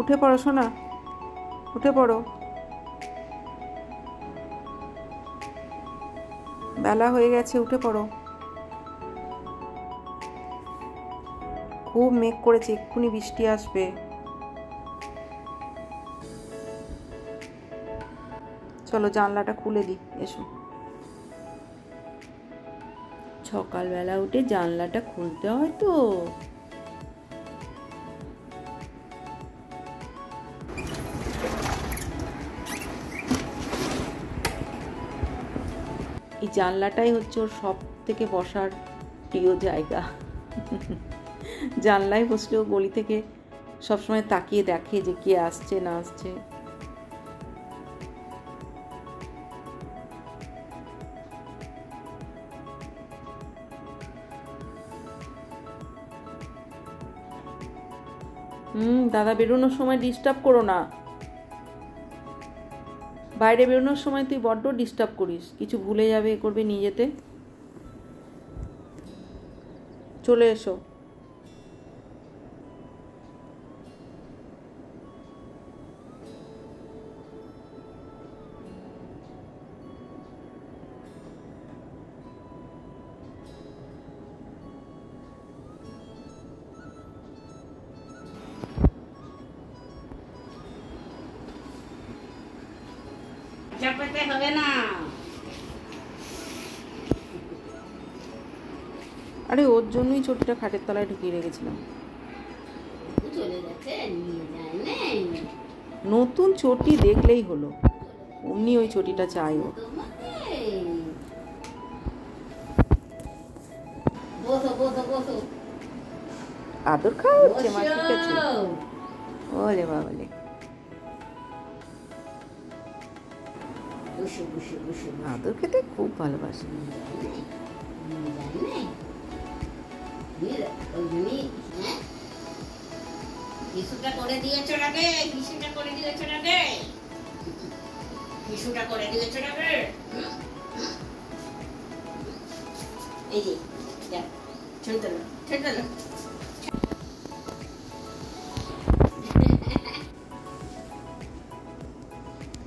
উঠে পড়ো সোনা, উঠে পড়ো, বেলা হয়ে গেছে, উঠে পড়ো। খুব মেঘ করেছে, এক্ষুনি বৃষ্টি আসবে। চলো জানলাটা খুলে দিই, এসো। সকালবেলা উঠে জানলাটা খুলতে হয় তো। এই জানলাটাই হচ্ছে ওর সব থেকে বসার প্রিয় জায়গা। জানলায় বসলেও গলি থেকে সবসময় তাকিয়ে দেখে যে কে আসছে না আসছে। দাদা বেরোনোর সময় ডিস্টার্ব করো না। বাইরে বেরোনোর সময় তুই বড্ড ডিস্টার্ব করিস, কিছু ভুলে যাবে, এ করবে, নিয়ে যেতে। চলে এসো। হবে না। আরে ওর জন্যই চটিটা খাটের তলায় ঢুকিয়ে রেখেছিলাম। নতুন চটি দেখলেই হলো, অমনি ওই চটিটা চাই ও। আদর খাওয়া হচ্ছে মা, ঠিক আছে। ওরে বাবালে, আদর খেতে খুব ভালোবাসে। কিছুটা করে দিয়েছো আগে, কিছুটা করে দিয়েছো আগে, কিছুটা করে দিয়েছো আগে। এই যে ছেড়ে দিল, ছেড়ে দিল।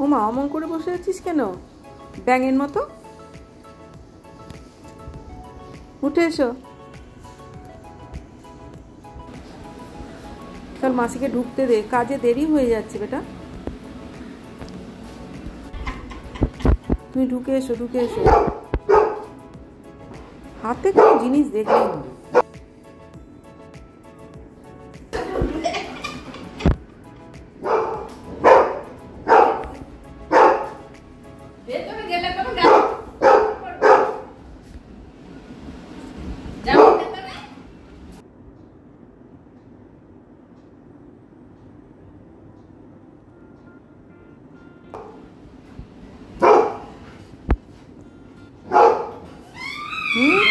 ও মা, অমন করে বসে আছিস কেন ব্যাঙের মতো? উঠে এসো। চল মাসিকে ঢুকতে দে, কাজে দেরি হয়ে যাচ্ছে বেটা। তুমি ঢুকে এসো, ঢুকে এসো। হাতে কোনো জিনিস দেখলেই হলো।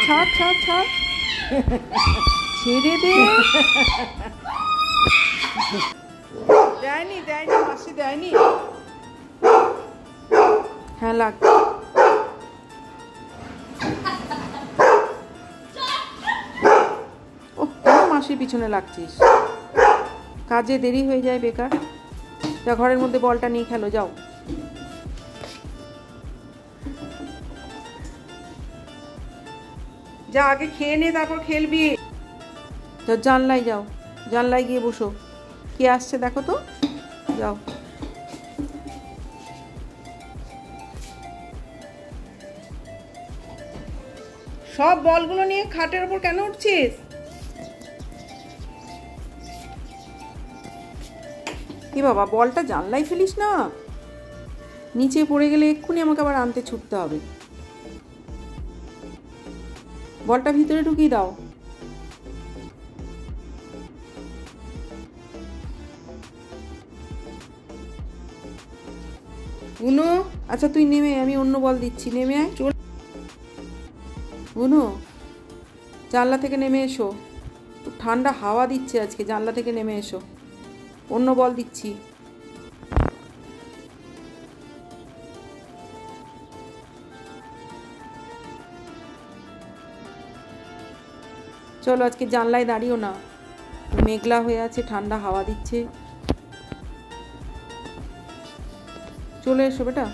ছাড় ছাড় ছাড়, ছেড়ে দে। দেয়নি দেয়নি মাসি, দেয়নি। হ্যাঁ লাগ। ও কেন মাসির পিছনে লাগছিস? কাজে দেরি হয়ে যায় বেকার। যা ঘরের মধ্যে বলটা নিয়ে খেলো, যাও। যা আগে খেয়ে নে, তারপর খেলবি। যাও জানলায় যাও, জানলায় গিয়ে বসো। কে আসছে দেখো তো, যাও। সব বলগুলো নিয়ে খাটের উপর কেন উঠছিস? কি বাবা, বলটা জানলায় ফেলিস না, নিচে পড়ে গেলে এক্ষুনি আমাকে আবার আনতে ছুটতে হবে। বলটা ভিতরে ঢুকিয়ে দাও। বুনু, আচ্ছা তুই নেমে, আমি অন্য বল দিচ্ছি, নেমে আয়। চল বুনু, জানলা থেকে নেমে এসো। ঠান্ডা হাওয়া দিচ্ছে আজকে, জানলা থেকে নেমে এসো, অন্য বল দিচ্ছি। চলো আজকে জানলায় দাঁড়িও না, মেঘলা হয়ে আছে, ঠান্ডা হাওয়া দিচ্ছে। চলে এসো বেটা।